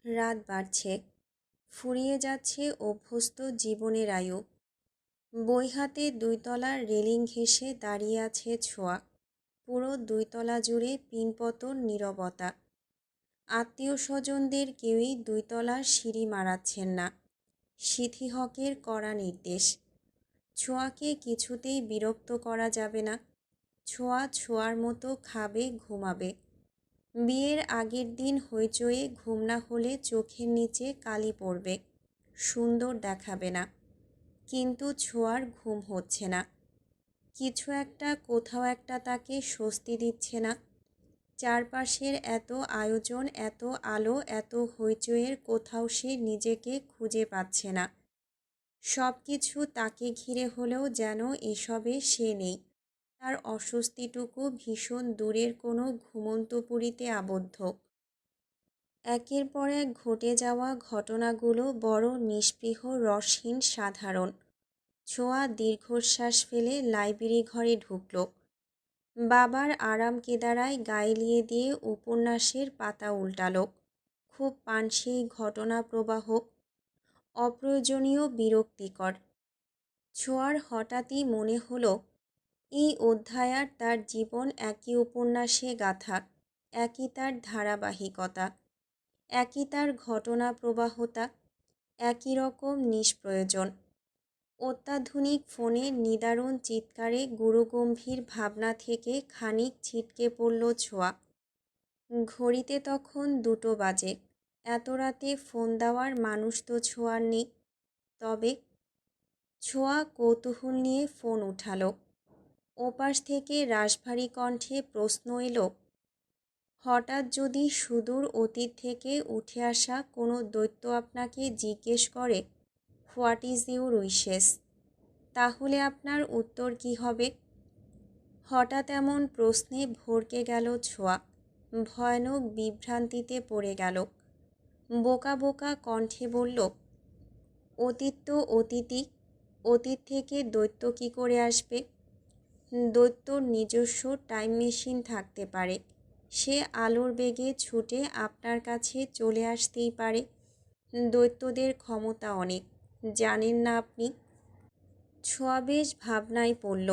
রাত বাড়ছে, ফুরিয়ে যাচ্ছে অভ্যস্ত জীবনের আয়ু। বই হাতে ২ তলার রেলিং ঘেঁষে দাঁড়িয়ে আছে ছোঁয়া। পুরো ২ তলা জুড়ে পিনপতন নীরবতা। আত্মীয় স্বজনদের কেউই ২ তলার সিঁড়ি মারাচ্ছেন না। সিথি হকের কড়া নির্দেশ। ছোঁয়াকে কিছুতেই বিরক্ত করা যাবে না। ছোঁয়া ছোঁয়ার মতো খাবে, ঘুমাবে। বিয়ের আগের দিন হইচয়ে ঘুম না হলে চোখের নিচে কালি পড়বে, সুন্দর দেখাবে না। কিন্তু ছোঁয়ার ঘুম হচ্ছে না। কিছু একটা কোথাও একটা তাকে স্বস্তি দিচ্ছে না। চারপাশের এত আয়োজন, এত আলো, এত হইচইয়ের কোথাও সে নিজেকে খুঁজে পাচ্ছে না। সব কিছু তাকে ঘিরে হলেও যেন এসবে সে নেই। তার অস্বস্তিটুকু ভীষণ দূরের কোনো ঘুমন্তপুরীতে আবদ্ধ। একের পর এক ঘটে যাওয়া ঘটনাগুলো বড় নিস্পৃহ, রসহীন, সাধারণ। ছোঁয়া দীর্ঘশ্বাস ফেলে লাইব্রেরি ঘরে ঢুকল। বাবার আরাম কেদারায় গায়ে লিয়ে দিয়ে উপন্যাসের পাতা উল্টালো। খুব পানসেই ঘটনা প্রবাহ, অপ্রয়োজনীয়, বিরক্তিকর। ছোঁয়ার হঠাৎই মনে হলো এই অধ্যায় আর তার জীবন একই উপন্যাসে গাঁথা, একই তার ধারাবাহিকতা, একই তার ঘটনা প্রবাহতা, একই রকম নিষ্প্রয়োজন। অত্যাধুনিক ফোনের নিদারুণ চিৎকারে গুরুগম্ভীর ভাবনা থেকে খানিক ছিটকে পড়ল ছোঁয়া। ঘড়িতে তখন 2টো বাজে। এত রাতে ফোন দেওয়ার মানুষ তো ছোঁয়ার নেই। তবে ছোঁয়া কৌতূহল নিয়ে ফোন উঠালো। ওপাশ থেকে রাশভারী কণ্ঠে প্রশ্ন এলো, হঠাৎ যদি সুদূর অতীত থেকে উঠে আসা কোনো দৈত্য আপনাকে জিজ্ঞেস করে, হোয়াট ইজ ইউর উইশেস, তাহলে আপনার উত্তর কী হবে? হঠাৎ এমন প্রশ্নে ভড়কে গেল ছোঁয়া। ভয়ানক বিভ্রান্তিতে পড়ে গেল। বোকা বোকা কণ্ঠে বলল, অতীত তো অতীতই। অতীত থেকে দৈত্য কী করে আসবে? দৈত্যর নিজস্ব টাইম মেশিন থাকতে পারে। সে আলোর বেগে ছুটে আপনার কাছে চলে আসতেই পারে। দৈত্যদের ক্ষমতা অনেক, জানেন না আপনি? ছোঁয়া বেশ ভাবনায় পড়ল।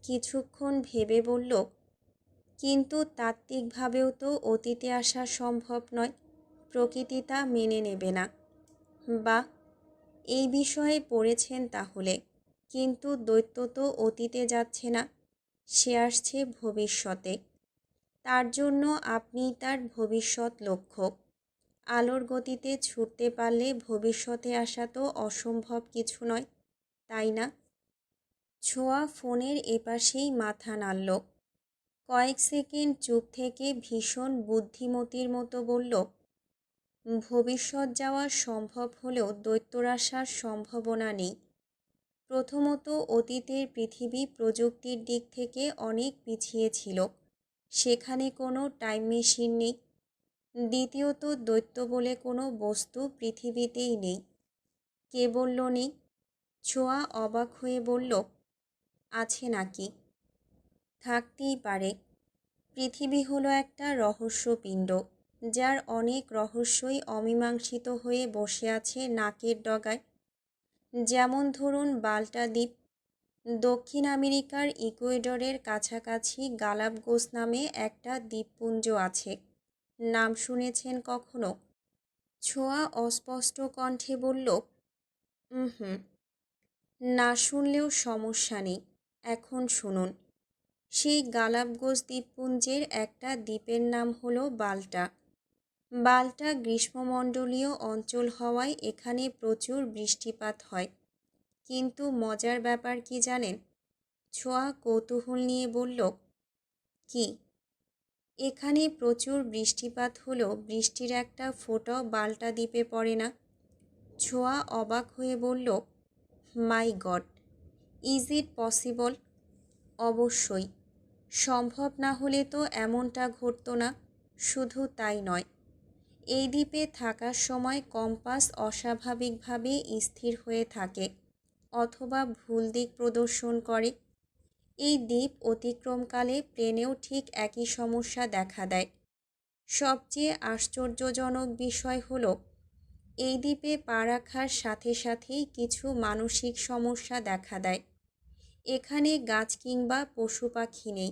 কিছুক্ষণ ভেবে বলল, কিন্তু তাত্ত্বিকভাবেও তো অতীতে আসা সম্ভব নয়। প্রকৃতি তা মেনে নেবে না। বা এই বিষয়ে পড়েছেন তাহলে। কিন্তু দৈত্য তো অতীতে যাচ্ছে না, সে আসছে ভবিষ্যতে। তার জন্য আপনিই তার ভবিষ্যৎ লক্ষ্য। আলোর গতিতে ছুটতে পারলে ভবিষ্যতে আসা তো অসম্ভব কিছু নয়, তাই না? ছোঁয়া ফোনের এপাশেই মাথা নাড়ল। কয়েক সেকেন্ড চুপ থেকে ভীষণ বুদ্ধিমতীর মতো বলল, ভবিষ্যৎ যাওয়া সম্ভব হলেও দৈত্যর আসার সম্ভাবনা নেই। প্রথমত, অতীতের পৃথিবী প্রযুক্তির দিক থেকে অনেক পিছিয়ে ছিল, সেখানে কোনো টাইম মেশিন নেই। দ্বিতীয়ত, দৈত্য বলে কোনো বস্তু পৃথিবীতেই নেই। কে বলল নেই? ছোঁয়া অবাক হয়ে বলল, আছে নাকি? থাকতেই পারে। পৃথিবী হলো একটা রহস্যপিণ্ড, যার অনেক রহস্যই অমীমাংসিত হয়ে বসে আছে নাকের ডগায়। যেমন ধরুন মাল্টা দ্বীপ। দক্ষিণ আমেরিকার ইকুয়েডরের কাছাকাছি গালাপগোস নামে একটা দ্বীপপুঞ্জ আছে। নাম শুনেছেন কখনো? ছোঁয়া অস্পষ্ট কণ্ঠে বলল, হুম, না শুনলেও সমস্যা নেই, এখন শুনুন। সেই গালাপগোস দ্বীপপুঞ্জের একটা দ্বীপের নাম হলো বাল্টা। বাল্টা গ্রীষ্মমণ্ডলীয় অঞ্চল হওয়ায় এখানে প্রচুর বৃষ্টিপাত হয়। কিন্তু মজার ব্যাপার কি জানেন? ছোঁয়া কৌতূহল নিয়ে বলল, কি? এখানে প্রচুর বৃষ্টিপাত হলেও বৃষ্টির একটা ফোঁটাও বাল্টা দ্বীপে পড়ে না। ছোঁয়া অবাক হয়ে বলল, মাই গড, ইজ ইট পসিবল? অবশ্যই। সম্ভব না হলে তো এমনটা ঘটতো না। শুধু তাই নয়, এই দ্বীপে থাকার সময় কম্পাস অস্বাভাবিকভাবে স্থির হয়ে থাকে অথবা ভুল দিক প্রদর্শন করে। এই দ্বীপ অতিক্রমকালে প্লেনেও ঠিক একই সমস্যা দেখা দেয়। সবচেয়ে আশ্চর্যজনক বিষয় হলো এই দ্বীপে পা রাখার সাথে সাথেই কিছু মানসিক সমস্যা দেখা দেয়। এখানে গাছ কিংবা পশু পাখি নেই।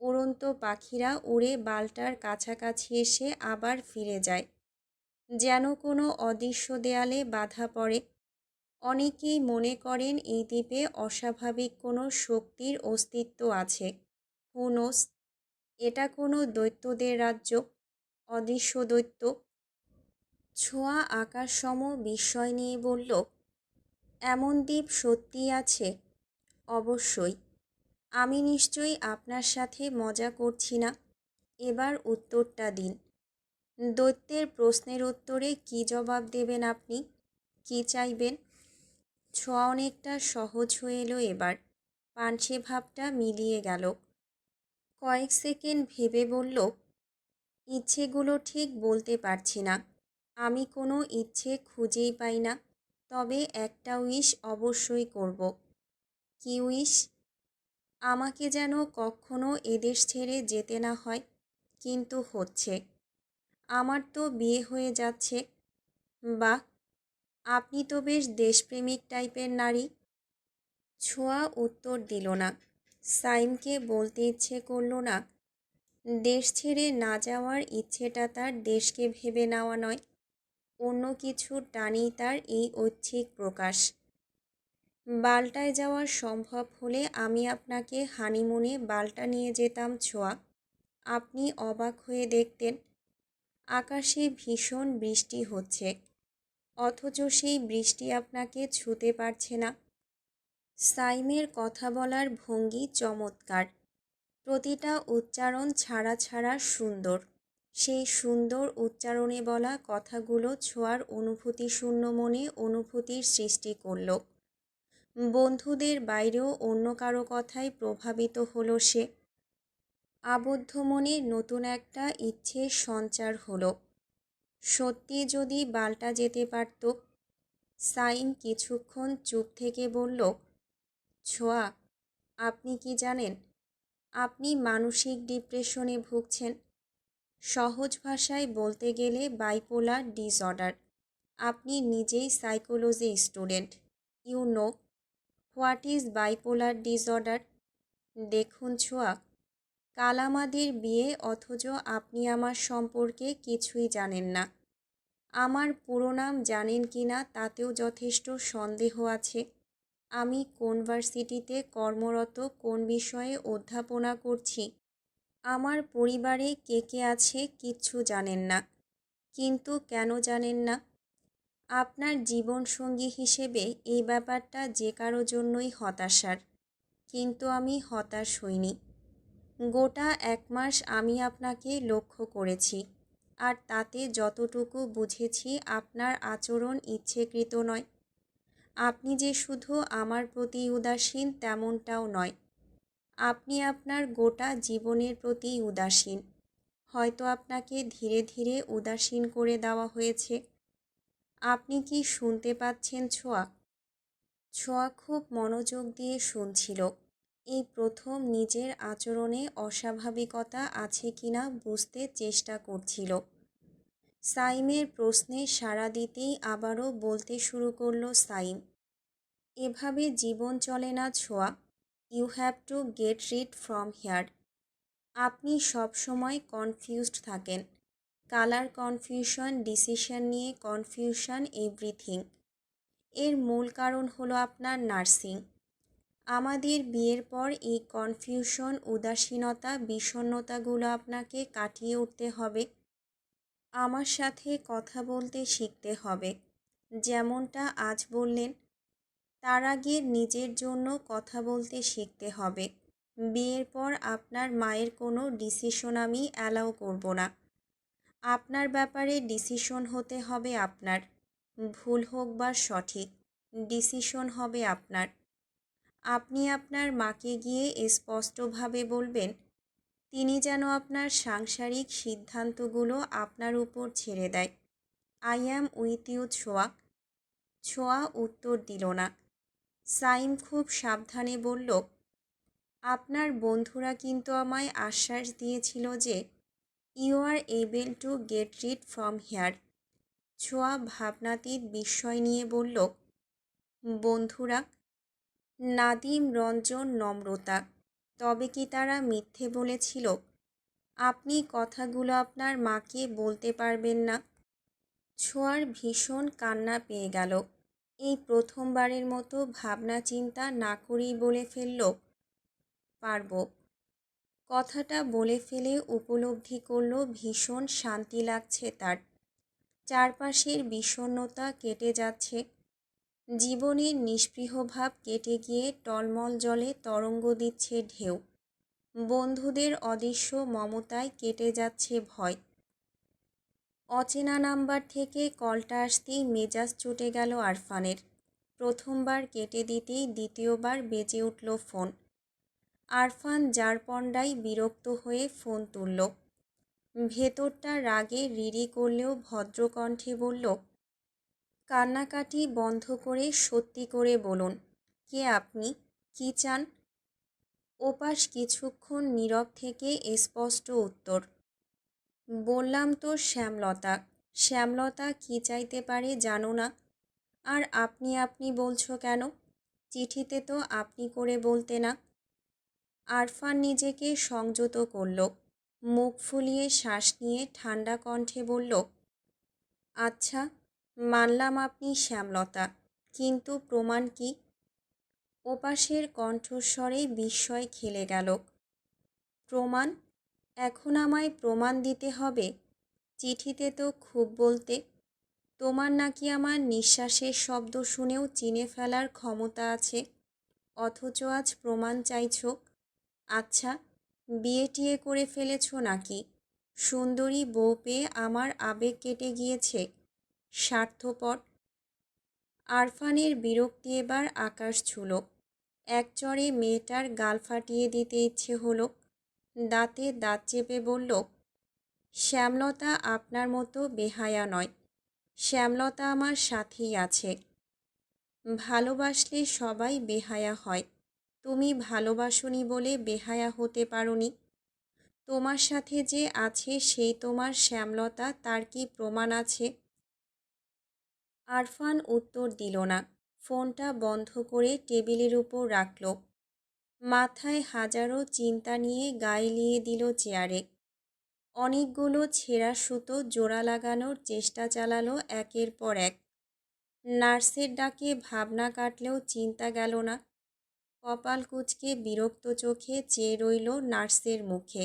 উড়ন্ত পাখিরা উড়ে বালটার কাছাকাছি এসে আবার ফিরে যায়, যেন কোনো অদৃশ্য দেয়ালে বাধা পড়ে। অনেকেই মনে করেন এই দ্বীপে অস্বাভাবিক কোনো শক্তির অস্তিত্ব আছে। হু নোস, এটা কোনো দৈত্যদের রাজ্য, অদৃশ্য দৈত্য। ছোঁয়া আকাশসম বিস্ময় নিয়ে বলল, এমন দ্বীপ সত্যিই আছে? অবশ্যই। আমি নিশ্চয়ই আপনার সাথে মজা করছি না। এবার উত্তরটা দিন। দৈত্যের প্রশ্নের উত্তরে কি জবাব দেবেন আপনি? কি চাইবেন? ছোঁয়া অনেকটা সহজ হয়ে এলো এবার। পানসে ভাবটা মিলিয়ে গেল। কয়েক সেকেন্ড ভেবে বলল, ইচ্ছেগুলো ঠিক বলতে পারছি না। আমি কোনো ইচ্ছে খুঁজেই পাই না। তবে একটা উইশ অবশ্যই করব। কি উইশ? আমাকে যেন কখনো এদেশ ছেড়ে যেতে না হয়। কিন্তু হচ্ছে। আমার তো বিয়ে হয়ে যাচ্ছে। বাহ, আপনি তো বেশ দেশপ্রেমিক টাইপের নারী। ছোঁয়া উত্তর দিল না। সাইমকে বলতে ইচ্ছে করল না, দেশ ছেড়ে না যাওয়ার ইচ্ছেটা তার দেশকে ভেবে নেওয়া নয়, অন্য কিছুর টানেই তার এই ঐচ্ছিক প্রকাশ। বাল্টায় যাওয়া সম্ভব হলে আমি আপনাকে হানিমুনে বাল্টা নিয়ে যেতাম ছোঁয়া। আপনি অবাক হয়ে দেখতেন, আকাশে ভীষণ বৃষ্টি হচ্ছে, অথচ সেই বৃষ্টি আপনাকে ছুঁতে পারছে না। সাইমের কথা বলার ভঙ্গি চমৎকার। প্রতিটা উচ্চারণ ছাড়া ছাড়া সুন্দর। সেই সুন্দর উচ্চারণে বলা কথাগুলো ছোঁয়ার অনুভূতিশূন্য মনে অনুভূতির সৃষ্টি করল। বন্ধুদের বাইরেও অন্য কারো কথায় প্রভাবিত হলো সে। আবদ্ধ মনে নতুন একটা ইচ্ছের সঞ্চার হলো। সত্যি যদি বাল্টা যেতে পারত। সাইম কিছুক্ষণ চুপ থেকে বলল, ছোঁয়া, আপনি কি জানেন আপনি মানসিক ডিপ্রেশনে ভুগছেন? সহজ ভাষায় বলতে গেলে বাইপোলার ডিসঅর্ডার। আপনি নিজেই psychology student. You know what is bipolar disorder? দেখুন ছোঁয়া, কাল আমাদের বিয়ে, অথচ আপনি আমার সম্পর্কে কিছুই জানেন না। আমার পুরো নাম জানেন কি না তাতেও যথেষ্ট সন্দেহ আছে। আমি কোন ভার্সিটিতে কর্মরত, কোন বিষয়ে অধ্যাপনা করছি, আমার পরিবারে কে কে আছে কিচ্ছু জানেন না। কিন্তু কেন জানেন না? আপনার জীবনসঙ্গী হিসেবে এই ব্যাপারটা যে কারো জন্যই হতাশার। কিন্তু আমি হতাশ হইনি। গোটা 1 মাস আমি আপনাকে লক্ষ্য করেছি, আর তাতে যতটুকু বুঝেছি আপনার আচরণ ইচ্ছেকৃত নয়। আপনি যে শুধু আমার প্রতি উদাসীন তেমনটাও নয়। আপনি আপনার গোটা জীবনের প্রতি উদাসীন। হয়তো আপনাকে ধীরে ধীরে উদাসীন করে দেওয়া হয়েছে। আপনি কি শুনতে পাচ্ছেন ছোঁয়া? ছোঁয়া খুব মনোযোগ দিয়ে শুনছিল। এই প্রথম নিজের আচরণে অস্বাভাবিকতা আছে কিনা বুঝতে চেষ্টা করছিল। সাইমের প্রশ্নে সাড়া দিতেই আবারও বলতে শুরু করলো সাইম, এভাবে জীবন চলে না Chhoya. You have to get rid from here. আপনি সবসময় কনফিউজড থাকেন। কালার কনফিউশন, ডিসিশন নিয়ে কনফিউশন, এভরিথিং। এর মূল কারণ হলো আপনার নার্সিং। আমাদের বিয়ের পর এই কনফিউশন, উদাসীনতা, বিষণ্ণতাগুলো আপনাকে কাটিয়ে উঠতে হবে। আমার সাথে কথা বলতে শিখতে হবে, যেমনটা আজ বললেন। তার আগে নিজের জন্য কথা বলতে শিখতে হবে। বিয়ের পর আপনার মায়ের কোনো ডিসিশন আমি অ্যালাউ করব না। আপনার ব্যাপারে ডিসিশন হতে হবে আপনার। ভুল হোক বা সঠিক, ডিসিশন হবে আপনার। আপনি আপনার মাকে গিয়ে স্পষ্টভাবে বলবেন, তিনি যেন আপনার সাংসারিক সিদ্ধান্তগুলো আপনার উপর ছেড়ে দেয়। আই অ্যাম উইথ ইউ ছোঁয়া। ছোঁয়া উত্তর দিল না। সাইম খুব সাবধানে বলল, আপনার বন্ধুরা কিন্তু আমায় আশ্বাস দিয়েছিল যে you are able to get rid from here. Chhoya ভাবনাতীত বিস্ময় নিয়ে বলল, বন্ধুরা? নাদিম রঞ্জন নম্রতা, তবে কি তারা মিথ্যে বলেছিল? আপনি কথাগুলো আপনার মাকে বলতে পারবেন না? ছোঁয়ার ভীষণ কান্না পেয়ে গেল। এই প্রথমবারের মতো ভাবনা চিন্তা না করেই বলে ফেলল, পারব। কথাটা বলে ফেলে উপলব্ধি করল ভীষণ শান্তি লাগছে তার। চারপাশের বিষণ্ণতা কেটে যাচ্ছে। জীবনের নিস্পৃহ ভাব কেটে গিয়ে টলমল জলে তরঙ্গ দিচ্ছে ঢেউ। বন্ধুদের অদৃশ্য মমতায় কেটে যাচ্ছে ভয়। অচেনা নাম্বার থেকে কলটা আসতেই মেজাজ চটে গেল আরফানের। প্রথমবার কেটে দিতেই দ্বিতীয়বার বেজে উঠল ফোন। আরফান জারপন্ডায় বিরক্ত হয়ে ফোন তুলল। ভেতরটা রাগে রিরি করলেও ভদ্রকণ্ঠে বলল, কান্নাকাটি বন্ধ করে সত্যি করে বলুন, কে আপনি, কি চান? ওপাশ কিছুক্ষণ নীরব থেকে স্পষ্ট উত্তর, বললাম তো শ্যামলতা। শ্যামলতা কি চাইতে পারে জানো না? আর আপনি আপনি বলছো কেন? চিঠিতে তো আপনি করে বলতে না। আরফান নিজেকে সংযত করল। মুখ ফুলিয়ে শ্বাস নিয়ে ঠান্ডা কণ্ঠে বলল, আচ্ছা, মানলাম আপনি শ্যামলতা, কিন্তু প্রমাণ কি? ওপাশের কণ্ঠস্বরে বিস্ময় খেলে গেল। প্রমাণ? এখন আমায় প্রমাণ দিতে হবে? চিঠিতে তো খুব বলতে। তোমার নাকি আমার নিঃশ্বাসের শব্দ শুনেও চিনে ফেলার ক্ষমতা আছে, অথচ আজ প্রমাণ চাইছ? আচ্ছা, বিয়ে টিয়ে করে ফেলেছ নাকি? সুন্দরী বউ পেয়ে আমার আবেগ কেটে গিয়েছে? স্বার্থপর। আরফানের বিরক্তি এবার আকাশ ছুঁল। একচড়ে মেয়েটার গাল ফাটিয়ে দিতে ইচ্ছে হলো। দাঁতে দাঁত চেপে বলল, শ্যামলতা আপনার মতো বেহায়া নয়। শ্যামলতা আমার সাথেই আছে। ভালোবাসলে সবাই বেহায়া হয়। তুমি ভালোবাসনি বলে বেহায়া হতে পারোনি। তোমার সাথে যে আছে সেই তোমার শ্যামলতা, তার কি প্রমাণ আছে? আরফান উত্তর দিল না। ফোনটা বন্ধ করে টেবিলের উপর রাখল। মাথায় হাজারো চিন্তা নিয়ে গায়ে লিয়ে দিল চেয়ারে। অনেকগুলো ছেঁড়া সুতো জোড়া লাগানোর চেষ্টা চালালো একের পর এক। নার্সের ডাকে ভাবনা কাটলেও চিন্তা গেল না। কপাল কুঁচকে বিরক্ত চোখে চেয়ে রইল নার্সের মুখে।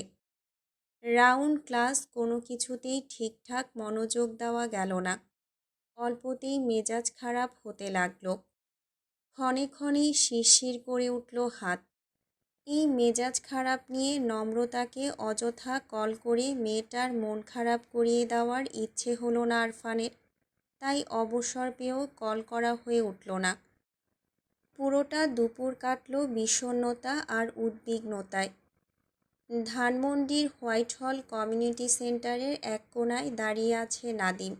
রাউন্ড ক্লাস কোনো কিছুতেই ঠিকঠাক মনোযোগ দেওয়া গেল না। অল্পতেই মেজাজ খারাপ হতে লাগল। ক্ষণে ক্ষণেই শিরশির করে উঠল হাত। এই মেজাজ খারাপ নিয়ে নম্রতাকে অযথা কল করে মেয়েটার মন খারাপ করিয়ে দেওয়ার ইচ্ছে হলো না আরফানের। তাই অবসর পেয়েও কল করা হয়ে উঠল না। পুরোটা দুপুর কাটল বিষণ্ণতা আর উদ্বিগ্নতায়। ধানমন্ডির হোয়াইট হল কমিউনিটি সেন্টারের এক কোণায় দাঁড়িয়ে আছে নাদিম।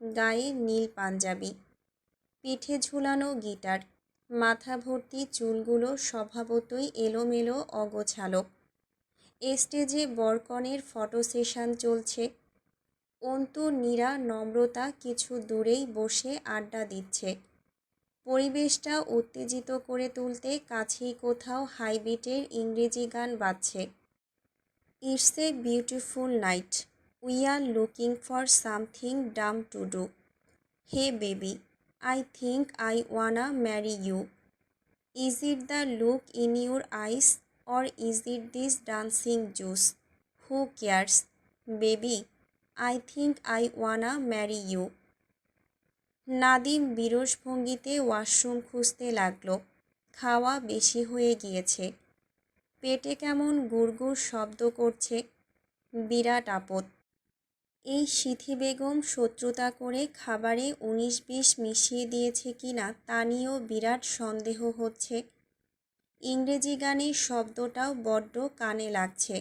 গায়ে নীল পাঞ্জাবি, পিঠে ঝুলানো গিটার, মাথা ভর্তি চুলগুলো স্বভাবতই এলোমেলো অগোছালো। স্টেজে বরকনের ফটো সেশন চলছে। অন্তু, নীরা, নম্রতা কিছু দূরেই বসে আড্ডা দিচ্ছে। পরিবেশটা উত্তেজিত করে তুলতে কাছেই কোথাও হাইবিটের ইংরেজি গান বাজছে। It's a beautiful night, we are looking for something Dam to do, hey baby, I think I wanna marry you, is it the look in your eyes or is it this dancing juice? Who cares? Baby, I think I wanna marry you. Nadim বিরস ভঙ্গিতে washroom খুঁজতে লাগলো। খাওয়া বেশি হয়ে গিয়েছে। পেটে কেমন গুড়গুড় শব্দ করছে। বিরাট আপদ। এই সিথি বেগম শত্রুতা করে খাবারে 19-20 মিশিয়ে দিয়েছে কিনা তা নিয়েও বিরাট সন্দেহ হচ্ছে। ইংরেজি গানের শব্দটাও বড্ড কানে লাগছে।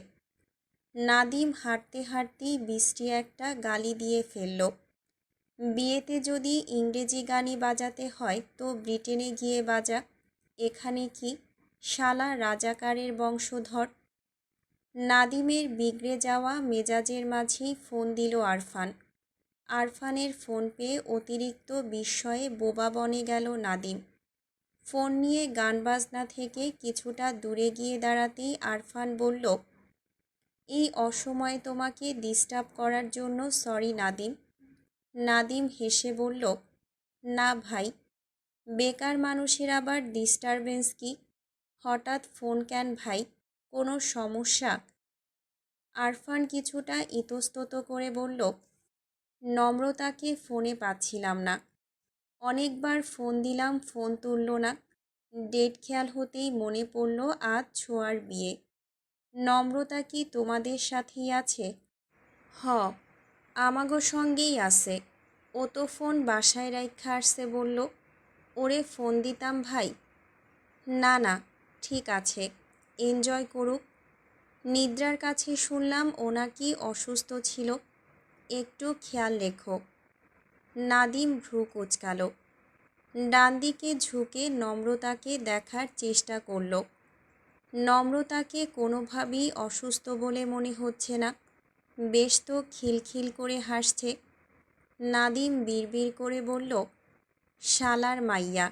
নাদিম হাঁটতে হাঁটতেই বৃষ্টি একটা গালি দিয়ে ফেলল। বিয়েতে যদি ইংরেজি গানই বাজাতে হয় তো ব্রিটেনে গিয়ে বাজা। এখানে কি শালা রাজাকারের বংশধর? নাদিমের বিগড়ে যাওয়া মেজাজের মাঝেই ফোন দিল আরফান। আরফানের ফোন পেয়ে অতিরিক্ত বিস্ময়ে বোবা বনে গেল নাদিম। ফোন নিয়ে গান বাজনা থেকে কিছুটা দূরে গিয়ে দাঁড়াতেই আরফান বলল, এই অসময়ে তোমাকে ডিস্টার্ব করার জন্য সরি নাদিম। নাদিম হেসে বলল, না ভাই, বেকার মানুষের আবার ডিস্টারবেন্স কি? হঠাৎ ফোন কেন ভাই, কোনো সমস্যা? আরফান কিছুটা ইতস্তত করে বলল, নম্রতাকে ফোনে পাচ্ছিলাম না। অনেকবার ফোন দিলাম, ফোন তুলল না। ডেট খেয়াল হতেই মনে পড়ল আজ ছোঁয়ার বিয়ে। নম্রতা কি তোমাদের সাথেই আছে? হ, আমাগো সঙ্গেই আছে। ও তো ফোন বাসায় রাইখা আসছে বলল। ওরে ফোন দিতাম ভাই? না না, ঠিক আছে, এনজয় করুক। নিদ্রার কাছে শুনলাম ও নাকি অসুস্থ ছিল, একটু খেয়াল রেখো। নাদিম ভ্রু কুঁচকাল। ডান দিকে ঝুঁকে নম্রতাকে দেখার চেষ্টা করল। নম্রতাকে কোনোভাবেই অসুস্থ বলে মনে হচ্ছে না, বেশ তো খিলখিল করে হাসছে। নাদিম বিড়বিড় করে বলল, শালার মাইয়া,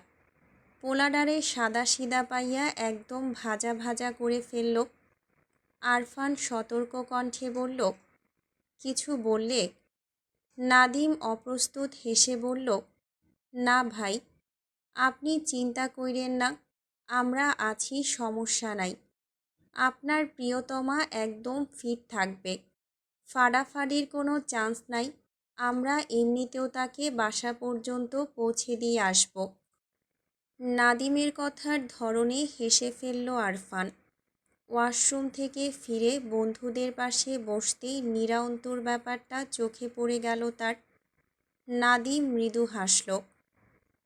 পোলাডারে সাদা সিদা পাইয়া একদম ভাজা ভাজা করে ফেলল। আরফান সতর্ক কণ্ঠে বলল, কিছু বললে? নাদিম অপ্রস্তুত হেসে বলল, না ভাই, আপনি চিন্তা কইরেন না, আমরা আছি, সমস্যা নাই। আপনার প্রিয়তমা একদম ফিট থাকবে, ফাড়াফাড়ির কোনো চান্স নাই। আমরা এমনিতেও তাকে বাসা পর্যন্ত পৌঁছে দিয়ে আসব। নাদিমের কথার ধরনে হেসে ফেলল আরফান। ওয়াশরুম থেকে ফিরে বন্ধুদের পাশে বসতেই নিরান্তর ব্যাপারটা চোখে পড়ে গেল তার। নাদিম মৃদু হাসল।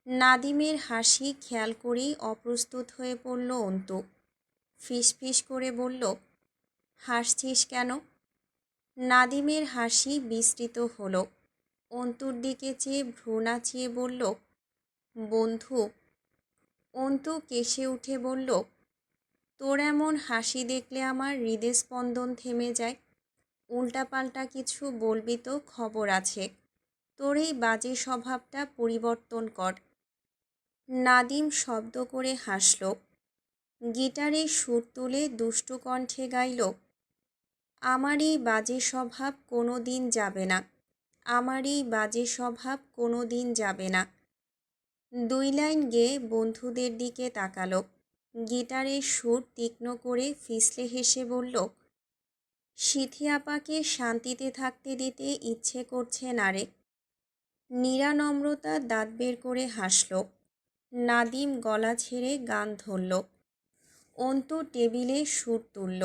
নাদিমের হাসি খেয়াল করেই অপ্রস্তুত হয়ে পড়ল অন্তু। ফিসফিস করে বলল, হাসছিস কেন? নাদিমের হাসি বিস্তৃত হলো। অন্তুর দিকে চেয়ে ভ্রু নাচিয়ে বলল, বন্ধু। অন্তু কেশে উঠে বলল, তোর এমন হাসি দেখলে আমার হৃদস্পন্দন থেমে যায়। উল্টাপাল্টা কিছু বলবি তো খবর আছে। তোর এই বাজে স্বভাবটা পরিবর্তন কর। নাদিম শব্দ করে হাসল। গিটারে সুর তুলে দুষ্টু কণ্ঠে গাইল, আমার এই বাজে স্বভাব কোনো দিন যাবে না, আমার এই বাজে স্বভাব কোনো দিন যাবে না। 2 লাইন গেয়ে বন্ধুদের দিকে তাকালো। গিটারের সুর তীক্ষ্ণ করে ফিসলে হেসে বলল, সিথি আপাকে শান্তিতে থাকতে দিতে ইচ্ছে করছে না রে। নিরানম্রতা দাঁত বের করে হাসল। নাদিম গলা ছেড়ে গান ধরল। অন্তু টেবিলে সুর তুলল।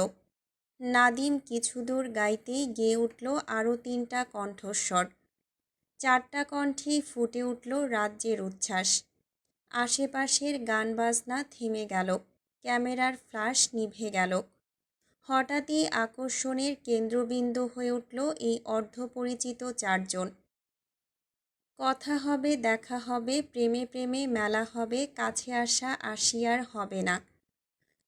নাদিম কিছু দূর গাইতেই গেয়ে উঠল আরও 3টা কণ্ঠস্বর। 4টা কণ্ঠেই ফুটে উঠল রাজ্যের উচ্ছ্বাস। আশেপাশের গান বাজনা থেমে গেল, ক্যামেরার ফ্ল্যাশ নিভে গেল। হঠাৎই আকর্ষণের কেন্দ্রবিন্দু হয়ে উঠল এই অর্ধপরিচিত 4 জন। কথা হবে, দেখা হবে, প্রেমে প্রেমে মেলা হবে, কাছে আসা আসিয়ার হবে না।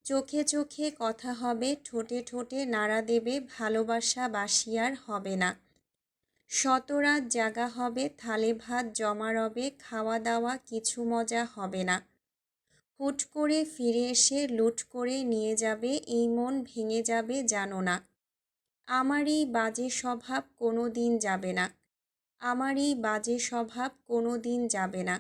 চোখে চোখে কথা হবে, ঠোঁটে ঠোঁটে নাড়া দেবে, ভালোবাসা বাসিয়ার হবে না। শতরাত জাগা হবে, থালে ভাত জমা রবে, খাওয়া দাওয়া কিছু মজা হবে না। হুট করে ফিরে এসে লুট করে নিয়ে যাবে, এই মন ভেঙে যাবে জানো না। আমার এই বাজে স্বভাব কোনো দিন যাবে না, আমার এই বাজে স্বভাব কোনো দিন যাবে না।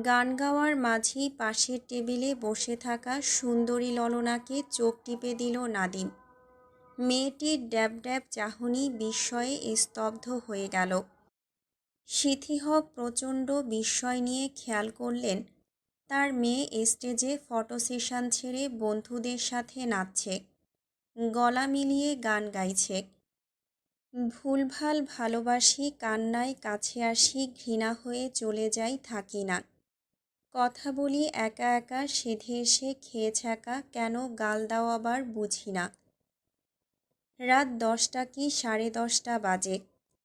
গান গাওয়ার মাঝেই পাশের টেবিলে বসে থাকা সুন্দরী ললনাকে চোখ টিপে দিল নাদিম। মেয়েটির ড্যাব ড্যাব চাহনি বিস্ময়ে স্তব্ধ হয়ে গেল। সিথি হক প্রচণ্ড বিস্ময় নিয়ে খেয়াল করলেন তার মেয়ে স্টেজে ফটো সেশন ছেড়ে বন্ধুদের সাথে নাচছে, গলা মিলিয়ে গান গাইছে। ভুলভাল ভালোবাসি, কান্নায় কাছে আসি, ঘৃণা হয়ে চলে যাই, থাকি না। কথা বলি একা একা, সেধে এসে খেয়ে ছ্যাঁকা, কেন গাল দাও আবার বুঝি না। রাত 10টা কি 10:30 বাজে।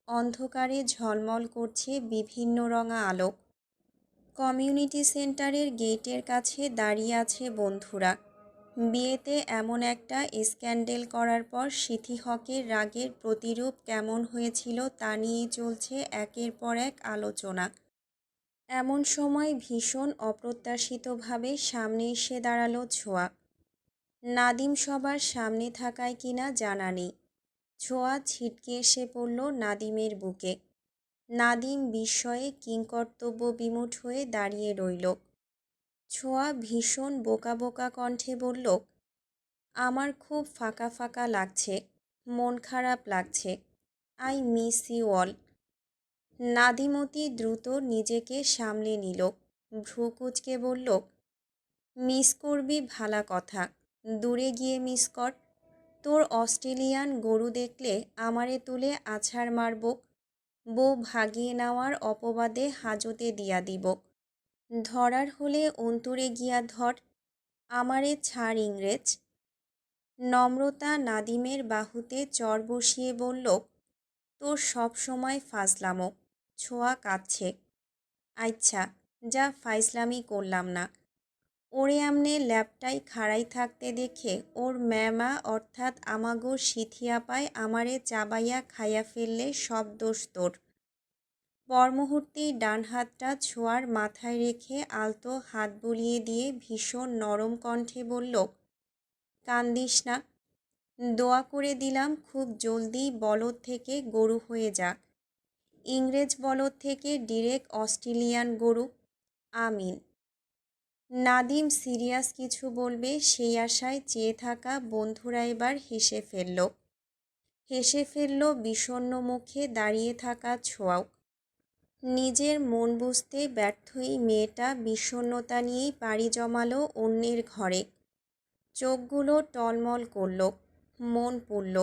অন্ধকারে ঝলমল করছে বিভিন্ন রঙা আলো। কমিউনিটি সেন্টারের গেটের কাছে দাঁড়িয়ে আছে বন্ধুরা। বিয়েতে এমন একটা স্ক্যান্ডেল করার পর সিথি হকের রাগের প্রতিরূপ কেমন হয়েছিল তা নিয়েই চলছে একের পর এক আলোচনা। এমন সময় ভীষণ অপ্রত্যাশিতভাবে সামনে এসে দাঁড়ালো ছোঁয়া। নাদিম সবার সামনে থাকায় কিনা জানা নেই। ছোঁয়া ছিটকে এসে পড়ল নাদিমের বুকে। নাদিম বিস্ময়ে কিংকর্তব্য বিমূঢ় হয়ে দাঁড়িয়ে রইল। ছোঁয়া ভীষণ বোকা বোকা কণ্ঠে বলল, আমার খুব ফাঁকা ফাঁকা লাগছে, মন খারাপ লাগছে। I miss you all. Nadim অতি দ্রুত নিজেকে সামলে নিল। ভ্রু কুঁচকে বলল, মিস করবি ভালা কথা, দূরে গিয়ে মিস কর। তোর অস্ট্রেলিয়ান গরু দেখলে আমারে তুলে আছাড় মারব, বউ ভাগিয়ে নেওয়ার অপবাদে হাজতে দিয়া দিব। ধরার হলে অন্তরে গিয়া ধর, আমারে ছাড় ইংরেজ। নম্রতা নাদিমের বাহুতে চর বসিয়ে বলল, তোর সব সময় ফাজলামো। ছোঁয়া কাঁদছে। আচ্ছা, যা ফাইজলামি করলাম না। ওরে আমনে ল্যাপটাই খাড়াই থাকতে দেখে ওর ম্যামা অর্থাৎ আমাগো সিথিয়া পায় আমারে চাবাইয়া খাইয়া ফেললে সব দোষ তোর। পরমুহূর্তেই ডান হাতটা ছোঁয়ার মাথায় রেখে আলতো হাত বুলিয়ে দিয়ে ভীষণ নরম কণ্ঠে বলল, কান্দিস না, দোয়া করে দিলাম খুব জলদি বলদ থেকে গরু হয়ে যা। ইংরেজ বলদ থেকে ডিরেক্ট অস্ট্রেলিয়ান গরু। আমিন। নাদিম সিরিয়াস কিছু বলবে সেই আশায় চেয়ে থাকা বন্ধুরা এবার হেসে ফেলল। হেসে ফেলল বিষণ্ণ মুখে দাঁড়িয়ে থাকা ছোঁয়াও। নিজের মন বুঝতে ব্যর্থই মেয়েটা বিষণ্ণতা নিয়েই পাড়ি জমালো অন্যের ঘরে। চোখগুলো টলমল করল, মন পুড়ল।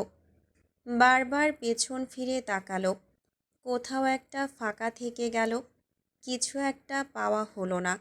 বারবার পেছন ফিরে তাকালো। কোথাও একটা ফাঁকা থেকে গেল, কিছু একটা পাওয়া হলো না।